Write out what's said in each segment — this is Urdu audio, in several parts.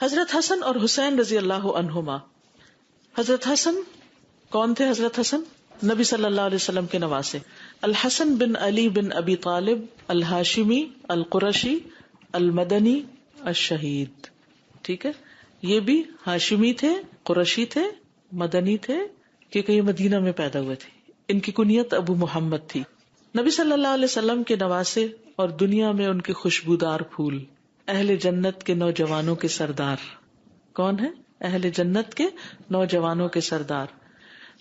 حضرت حسن اور حسین رضی اللہ عنہما. حضرت حسن کون تھے؟ حضرت حسن نبی صلی اللہ علیہ وسلم کے نواسے. الحسن بن علی بن ابی طالب الہاشمی القرشی المدنی الشہید. ٹھیک ہے، یہ بھی ہاشمی تھے، قرشی تھے، مدنی تھے، کیونکہ یہ مدینہ میں پیدا ہوئے تھے. ان کی کنیت ابو محمد تھی. نبی صلی اللہ علیہ وسلم کے نواسے اور دنیا میں ان کے خوشبودار پھول. اہل جنت کے نوجوانوں کے سردار. کون ہے؟ اہل جنت کے نوجوانوں کے سردار.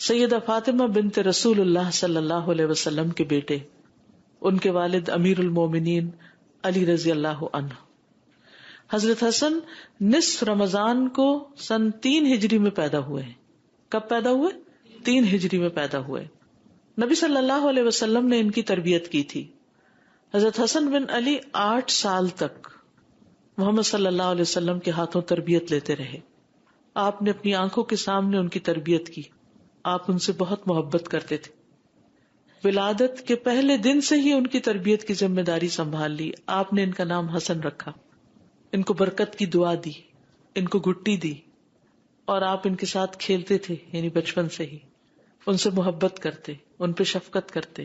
سیدہ فاطمہ بنت رسول اللہ صلی اللہ علیہ وسلم کے بیٹے. ان کے والد امیر المومنین علی رضی اللہ عنہ. حضرت حسن نصف رمضان کو سن 3 ہجری میں پیدا ہوئے ہیں. کب پیدا ہوئے؟ 3 ہجری میں پیدا ہوئے. نبی صلی اللہ علیہ وسلم نے ان کی تربیت کی تھی. حضرت حسن بن علی 8 سال تک محمد صلی اللہ علیہ وسلم کے ہاتھوں تربیت لیتے رہے. آپ نے اپنی آنکھوں کے سامنے ان کی تربیت کی. آپ ان سے بہت محبت کرتے تھے. ولادت کے پہلے دن سے ہی ان کی تربیت کی ذمہ داری سنبھال لی. آپ نے ان کا نام حسن رکھا. ان کو برکت کی دعا دی، ان کو گٹی دی، اور آپ ان کے ساتھ کھیلتے تھے. یعنی بچپن سے ہی ان سے محبت کرتے، ان پہ شفقت کرتے،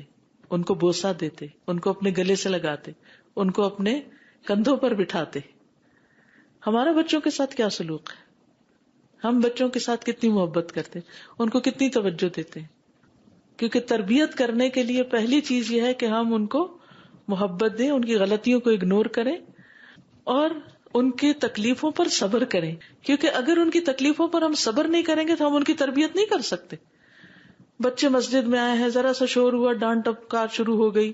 ان کو بوسہ دیتے، ان کو اپنے گلے سے لگاتے، ان کو اپنے کندھوں پر بٹھاتے. ہمارا بچوں کے ساتھ کیا سلوک ہے؟ ہم بچوں کے ساتھ کتنی محبت کرتے، ان کو کتنی توجہ دیتے ہیں. کیونکہ تربیت کرنے کے لیے پہلی چیز یہ ہے کہ ہم ان کو محبت دیں، ان کی غلطیوں کو اگنور کریں اور ان کی تکلیفوں پر صبر کریں. کیونکہ اگر ان کی تکلیفوں پر ہم صبر نہیں کریں گے تو ہم ان کی تربیت نہیں کر سکتے. بچے مسجد میں آئے ہیں، ذرا سا شور ہوا، ڈانٹ ٹپکار شروع ہو گئی،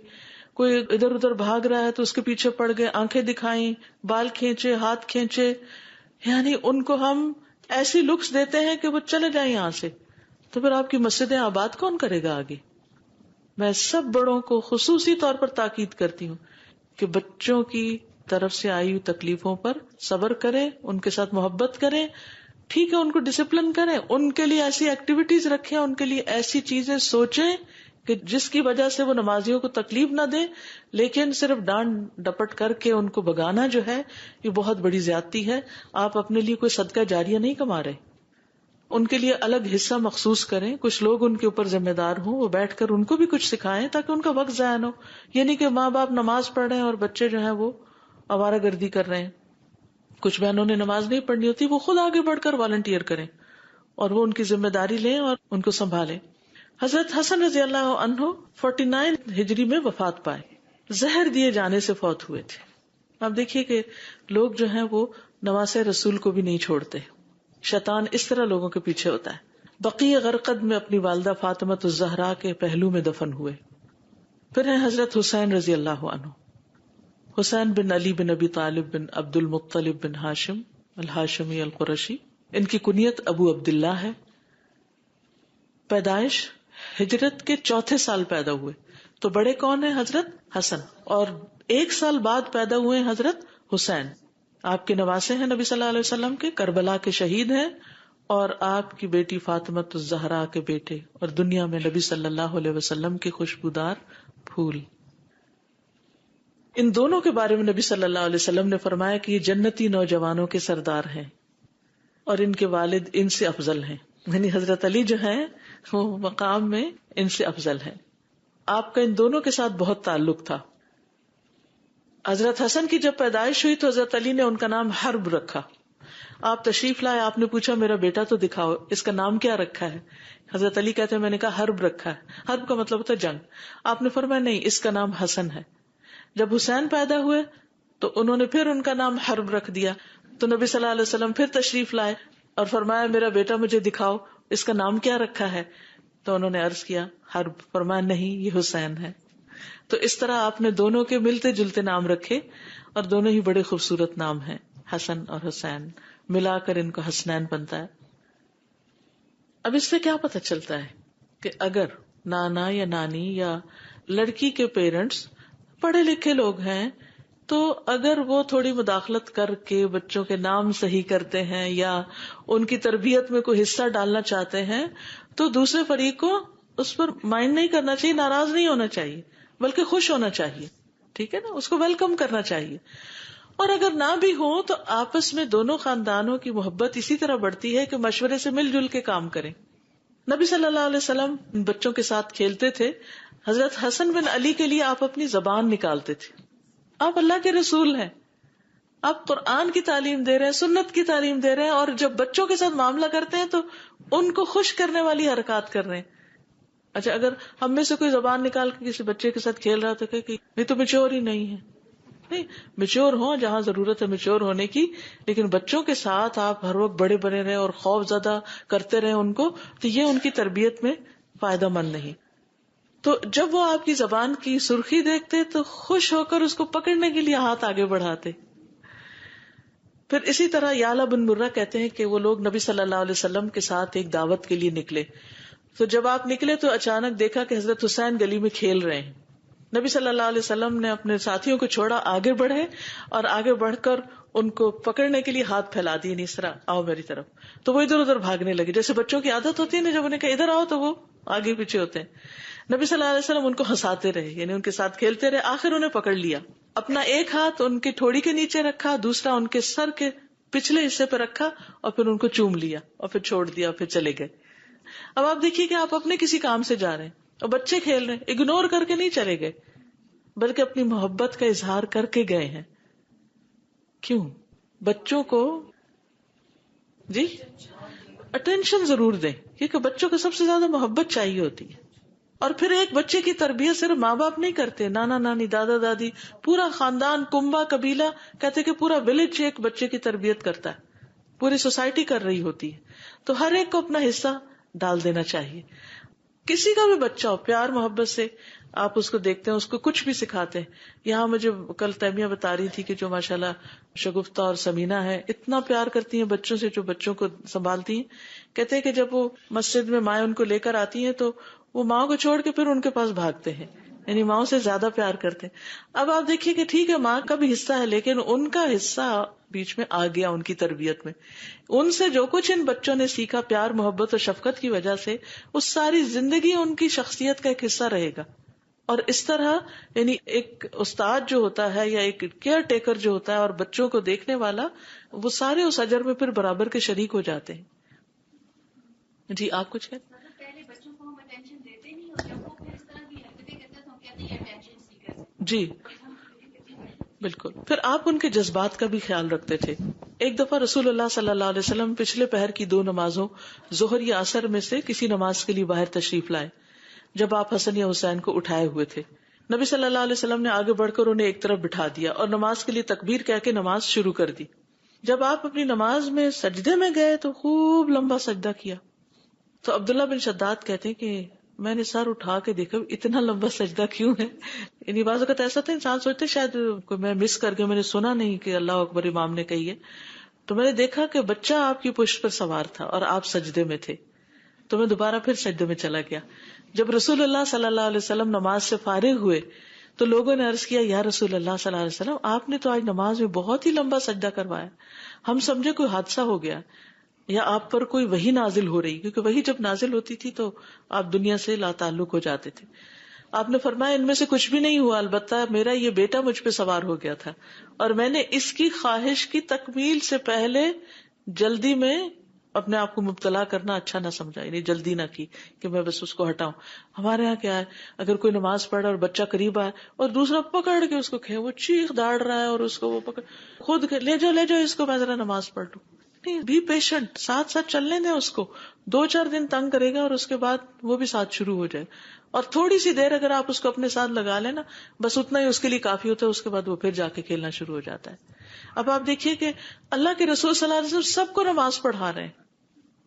کوئی ادھر ادھر بھاگ رہا ہے تو اس کے پیچھے پڑ گئے، آنکھیں دکھائیں، بال کھینچے، ہاتھ کھینچے، یعنی ان کو ہم ایسی لکس دیتے ہیں کہ وہ چلے جائیں یہاں سے. تو پھر آپ کی مسجدیں آباد کون کرے گا آگے؟ میں سب بڑوں کو خصوصی طور پر تاکید کرتی ہوں کہ بچوں کی طرف سے آئی ہوئی تکلیفوں پر صبر کریں، ان کے ساتھ محبت کریں. ٹھیک ہے، ان کو ڈسپلن کریں، ان کے لیے ایسی ایکٹیویٹیز رکھیں، ان کے لیے ایسی چیزیں سوچیں کہ جس کی وجہ سے وہ نمازیوں کو تکلیف نہ دیں. لیکن صرف ڈانٹ ڈپٹ کر کے ان کو بگانا جو ہے یہ بہت بڑی زیادتی ہے. آپ اپنے لیے کوئی صدقہ جاریہ نہیں کما رہے. ان کے لیے الگ حصہ مخصوص کریں. کچھ لوگ ان کے اوپر ذمہ دار ہوں، وہ بیٹھ کر ان کو بھی کچھ سکھائیں تاکہ ان کا وقت ضائع نہ ہو. یہ نہیں کہ ماں باپ نماز پڑھ رہے ہیں اور بچے جو ہیں وہ آوارہ گردی کر رہے ہیں. کچھ بہنوں نے نماز نہیں پڑھنی ہوتی، وہ خود آگے بڑھ کر والنٹیئر کریں اور وہ ان کی ذمہ داری لیں اور ان کو سنبھالیں. حضرت حسن رضی اللہ عنہ 49 ہجری میں وفات پائے. زہر دیے جانے سے فوت ہوئے تھے. آپ دیکھیے کہ لوگ جو ہیں وہ نواسے رسول کو بھی نہیں چھوڑتے. شیطان اس طرح لوگوں کے پیچھے ہوتا ہے. بقیع غرقد میں اپنی والدہ فاطمۃ الزہرا کے پہلو میں دفن ہوئے. پھر ہیں حضرت حسین رضی اللہ عنہ. حسین بن علی بن ابی طالب بن عبد المطلب بن ہاشم الہاشمی القرشی. ان کی کنیت ابو عبداللہ ہے. پیدائش ہجرت کے 4تھے سال پیدا ہوئے. تو بڑے کون ہیں؟ حضرت حسن. اور 1 سال بعد پیدا ہوئے حضرت حسین. آپ کے نواسے ہیں نبی صلی اللہ علیہ وسلم کے، کربلا کے شہید ہیں، اور آپ کی بیٹی فاطمۃ الزہرا کے بیٹے، اور دنیا میں نبی صلی اللہ علیہ وسلم کے خوشبودار پھول. ان دونوں کے بارے میں نبی صلی اللہ علیہ وسلم نے فرمایا کہ یہ جنتی نوجوانوں کے سردار ہیں اور ان کے والد ان سے افضل ہیں. یعنی حضرت علی جو ہیں وہ مقام میں ان سے افضل ہیں. آپ کا ان دونوں کے ساتھ بہت تعلق تھا. حضرت حسن کی جب پیدائش ہوئی تو حضرت علی نے ان کا نام حرب رکھا. آپ تشریف لائے، آپ نے پوچھا میرا بیٹا تو دکھاؤ، اس کا نام کیا رکھا ہے؟ حضرت علی کہتے ہیں میں نے کہا حرب رکھا ہے. حرب کا مطلب ہوتا ہے جنگ. آپ نے فرمایا نہیں، اس کا نام حسن ہے. جب حسین پیدا ہوئے تو انہوں نے پھر ان کا نام حرب رکھ دیا. تو نبی صلی اللہ علیہ وسلم پھر تشریف لائے اور فرمایا میرا بیٹا مجھے دکھاؤ، اس کا نام کیا رکھا ہے؟ تو انہوں نے عرض کیا حرب. فرمایا نہیں، یہ حسین ہے. تو اس طرح آپ نے دونوں کے ملتے جلتے نام رکھے اور دونوں ہی بڑے خوبصورت نام ہیں، حسن اور حسین. ملا کر ان کو حسنین بنتا ہے. اب اس سے کیا پتہ چلتا ہے کہ اگر نانا یا نانی یا لڑکی کے پیرنٹس پڑھے لکھے لوگ ہیں تو اگر وہ تھوڑی مداخلت کر کے بچوں کے نام صحیح کرتے ہیں یا ان کی تربیت میں کوئی حصہ ڈالنا چاہتے ہیں تو دوسرے فریق کو اس پر مائنڈ نہیں کرنا چاہیے، ناراض نہیں ہونا چاہیے، بلکہ خوش ہونا چاہیے. ٹھیک ہے نا، اس کو ویلکم کرنا چاہیے. اور اگر نہ بھی ہو تو آپس میں دونوں خاندانوں کی محبت اسی طرح بڑھتی ہے کہ مشورے سے مل جل کے کام کریں. نبی صلی اللہ علیہ وسلم بچوں کے ساتھ کھیلتے تھے. حضرت حسن بن علی کے لیے آپ اپنی زبان نکالتے تھے. آپ اللہ کے رسول ہیں, آپ قرآن کی تعلیم دے رہے ہیں, سنت کی تعلیم دے رہے ہیں, اور جب بچوں کے ساتھ معاملہ کرتے ہیں تو ان کو خوش کرنے والی حرکات کر رہے ہیں. اچھا, اگر ہم میں سے کوئی زبان نکال کے کسی بچے کے ساتھ کھیل رہا تو کہ یہ تو میچور ہی نہیں ہے. نہیں, میچور ہوں جہاں ضرورت ہے میچور ہونے کی, لیکن بچوں کے ساتھ آپ ہر وقت بڑے بنے رہے اور خوف زدہ کرتے رہے ان کو, تو یہ ان کی تربیت میں فائدہ مند نہیں. تو جب وہ آپ کی زبان کی سرخی دیکھتے تو خوش ہو کر اس کو پکڑنے کے لیے ہاتھ آگے بڑھاتے. پھر اسی طرح یعلا بن مرہ کہتے ہیں کہ وہ لوگ نبی صلی اللہ علیہ وسلم کے ساتھ ایک دعوت کے لیے نکلے. تو جب آپ نکلے تو اچانک دیکھا کہ حضرت حسین گلی میں کھیل رہے ہیں. نبی صلی اللہ علیہ وسلم نے اپنے ساتھیوں کو چھوڑا, آگے بڑھے اور آگے بڑھ کر ان کو پکڑنے کے لیے ہاتھ پھیلا دیے, نہیں سرا آؤ میری طرف. تو وہ ادھر ادھر بھاگنے لگے, جیسے بچوں کی عادت ہوتی ہے نا, جب انہیں کہا ادھر آؤ تو وہ آگے پیچھے ہوتے ہیں. نبی صلی اللہ علیہ وسلم ان کو ہنساتے رہے, یعنی ان کے ساتھ کھیلتے رہے. آخر انہیں پکڑ لیا, اپنا ایک ہاتھ ان کی ٹھوڑی کے نیچے رکھا, دوسرا ان کے سر کے پچھلے حصے پہ رکھا, اور پھر ان کو چوم لیا اور پھر چھوڑ دیا, پھر چلے گئے. اب آپ دیکھیے کہ آپ اپنے کسی کام سے جا رہے ہیں اور بچے کھیل رہے ہیں, اگنور کر کے نہیں چلے گئے بلکہ اپنی محبت کا اظہار کر کے گئے ہیں. کیوں؟ بچوں کو جی اٹینشن ضرور دیں, کیونکہ بچوں کو سب سے زیادہ محبت چاہیے ہوتی ہے. اور پھر ایک بچے کی تربیت صرف ماں باپ نہیں کرتے, نانا نانی, دادا دادی, پورا خاندان, کنبا, قبیلہ, کہتے کہ پورا ولیج ایک بچے کی تربیت کرتا ہے, پوری سوسائٹی کر رہی ہوتی ہے. تو ہر ایک کو اپنا حصہ ڈال دینا چاہیے. کسی کا بھی بچہ ہو, پیار محبت سے آپ اس کو دیکھتے ہیں, اس کو کچھ بھی سکھاتے ہیں. یہاں مجھے کل تیمیہ بتا رہی تھی کہ جو ماشاءاللہ شگفتہ اور سمینہ ہے, اتنا پیار کرتی ہیں بچوں سے, جو بچوں کو سنبھالتی ہیں. کہتے ہیں کہ جب وہ مسجد میں مائیں ان کو لے کر آتی ہیں تو وہ ماں کو چھوڑ کے پھر ان کے پاس بھاگتے ہیں, یعنی ماں سے زیادہ پیار کرتے ہیں. اب آپ دیکھیے کہ ٹھیک ہے ماں کا بھی حصہ ہے, لیکن ان کا حصہ بیچ میں آ گیا ان کی تربیت میں. ان سے جو کچھ ان بچوں نے سیکھا پیار محبت اور شفقت کی وجہ سے, اس ساری زندگی ان کی شخصیت کا ایک حصہ رہے گا. اور اس طرح یعنی ایک استاد جو ہوتا ہے یا ایک کیئر ٹیکر جو ہوتا ہے اور بچوں کو دیکھنے والا, وہ سارے اس اجر میں پھر برابر کے شریک ہو جاتے ہیں. جی آپ کچھ کہتے ہیں؟ پہلے بچوں کو ہم اٹینشن دیتے نہیں, اور جب وہ پھر اس طرح کی حرکتیں کرتے ہیں تو ہم کہتے ہیں اٹینشن سیکر. جی بالکل. پھر آپ ان کے جذبات کا بھی خیال رکھتے تھے. ایک دفعہ رسول اللہ صلی اللہ علیہ وسلم پچھلے پہر کی 2 نمازوں ظہر یا عصر میں سے کسی نماز کے لیے باہر تشریف لائے, جب آپ حسن یا حسین کو اٹھائے ہوئے تھے. نبی صلی اللہ علیہ وسلم نے آگے بڑھ کر انہیں ایک طرف بٹھا دیا اور نماز کے لیے تکبیر کہہ کے نماز شروع کر دی. جب آپ اپنی نماز میں سجدے میں گئے تو خوب لمبا سجدہ کیا. تو عبداللہ بن شداد کہتے ہیں کہ میں نے سر اٹھا کے دیکھا اتنا لمبا سجدہ کیوں ہے. یعنی بعض اوقات ایسا تھا انسان سوچتے شاید کوئی میں مس کر کے میں نے سنا نہیں کہ اللہ اکبر امام نے کہی ہے. تو میں نے دیکھا کہ بچہ آپ کی پشت پر سوار تھا اور آپ سجدے میں تھے, تو میں دوبارہ پھر سجدے میں چلا گیا. جب رسول اللہ صلی اللہ علیہ وسلم نماز سے فارغ ہوئے تو لوگوں نے عرض کیا یا رسول اللہ صلی اللہ علیہ وسلم, آپ نے تو آج نماز میں بہت ہی لمبا سجدہ کروایا, ہم سمجھے کوئی حادثہ ہو گیا یا آپ پر کوئی وحی نازل ہو رہی, کیونکہ وحی جب نازل ہوتی تھی تو آپ دنیا سے لا تعلق ہو جاتے تھے. آپ نے فرمایا ان میں سے کچھ بھی نہیں ہوا, البتہ میرا یہ بیٹا مجھ پہ سوار ہو گیا تھا اور میں نے اس کی خواہش کی تکمیل سے پہلے جلدی میں اپنے آپ کو مبتلا کرنا اچھا نہ سمجھا, یعنی جلدی نہ کی کہ میں بس اس کو ہٹاؤں. ہمارے ہاں کیا ہے, اگر کوئی نماز پڑھا اور بچہ قریب آئے اور دوسرا پکڑ کے اس کو کھے, وہ چیخ داڑ رہا ہے اور اس کو وہ پکڑ خود لے جاؤ اس کو, میں ذرا نماز پڑھ لوں. نہیں, بی پیشنٹ, ساتھ ساتھ چلنے دیں اس کو. 2-4 دن تنگ کرے گا اور اس کے بعد وہ بھی ساتھ شروع ہو جائے. اور تھوڑی سی دیر اگر آپ اس کو اپنے ساتھ لگا لیں نا, بس اتنا ہی اس کے لیے کافی ہوتا ہے, اس کے بعد وہ پھر جا کے کھیلنا شروع ہو جاتا ہے. اب آپ دیکھیے کہ اللہ کے رسول صلی اللہ علیہ وسلم سب کو نماز پڑھا رہے ہیں.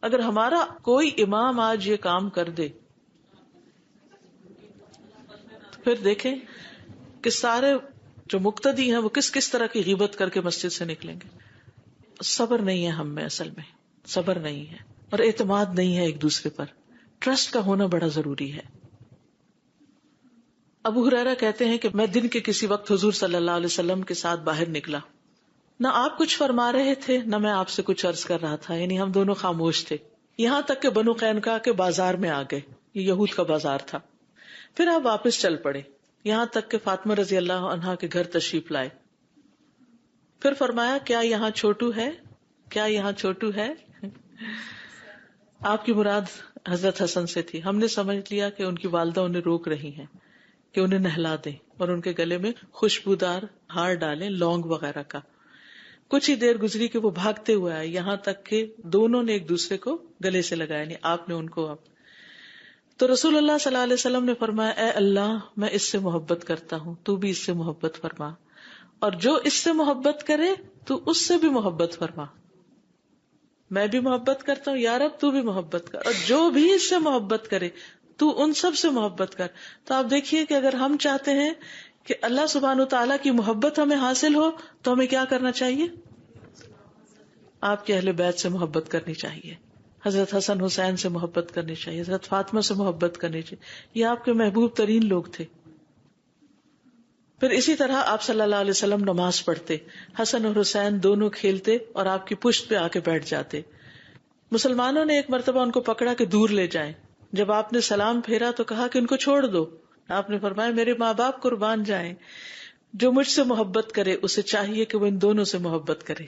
اگر ہمارا کوئی امام آج یہ کام کر دے تو پھر دیکھیں کہ سارے جو مقتدی ہیں وہ کس کس طرح کی غیبت کر کے مسجد سے نکلیں گے. صبر نہیں ہے ہم میں, اصل میں صبر نہیں ہے اور اعتماد نہیں ہے ایک دوسرے پر. ٹرسٹ کا ہونا بڑا ضروری ہے. ابو ہریرہ کہتے ہیں کہ میں دن کے کسی وقت حضور صلی اللہ علیہ وسلم کے ساتھ باہر نکلا, نہ آپ کچھ فرما رہے تھے نہ میں آپ سے کچھ عرض کر رہا تھا, یعنی ہم دونوں خاموش تھے, یہاں تک کہ بنو قینقاع کے بازار میں آ گئے, یہ یہود کا بازار تھا. پھر آپ واپس چل پڑے, یہاں تک کہ فاطمہ رضی اللہ عنہا کے گھر تشریف لائے. پھر فرمایا کیا یہاں چھوٹو ہے؟ کیا یہاں چھوٹو ہے؟ آپ کی مراد حضرت حسن سے تھی. ہم نے سمجھ لیا کہ ان کی والدہ انہیں روک رہی ہیں کہ انہیں نہلا دیں اور ان کے گلے میں خوشبودار ہار ڈالیں لونگ وغیرہ کا. کچھ ہی دیر گزری کہ وہ بھاگتے ہوئے آئے, یہاں تک کہ دونوں نے ایک دوسرے کو گلے سے لگایا, یعنی آپ نے ان کو. تو رسول اللہ صلی اللہ علیہ وسلم نے فرمایا اے اللہ میں اس سے محبت کرتا ہوں, تو بھی اس سے محبت فرما, اور جو اس سے محبت کرے تو اس سے بھی محبت فرما. میں بھی محبت کرتا ہوں یا رب تو بھی محبت کر, اور جو بھی اس سے محبت کرے تو ان سب سے محبت کر. تو آپ دیکھیے کہ اگر ہم چاہتے ہیں کہ اللہ سبحانہ و تعالیٰ کی محبت ہمیں حاصل ہو تو ہمیں کیا کرنا چاہیے؟ آپ کے اہل بیت سے محبت کرنی چاہیے, حضرت حسن حسین سے محبت کرنی چاہیے, حضرت فاطمہ سے محبت کرنی چاہیے. یہ آپ کے محبوب ترین لوگ تھے. پھر اسی طرح آپ صلی اللہ علیہ وسلم نماز پڑھتے, حسن اور حسین دونوں کھیلتے اور آپ کی پشت پہ آ کے بیٹھ جاتے. مسلمانوں نے ایک مرتبہ ان کو پکڑا کہ دور لے جائیں. جب آپ نے سلام پھیرا تو کہا کہ ان کو چھوڑ دو. آپ نے فرمایا میرے ماں باپ قربان جائیں, جو مجھ سے محبت کرے اسے چاہیے کہ وہ ان دونوں سے محبت کرے.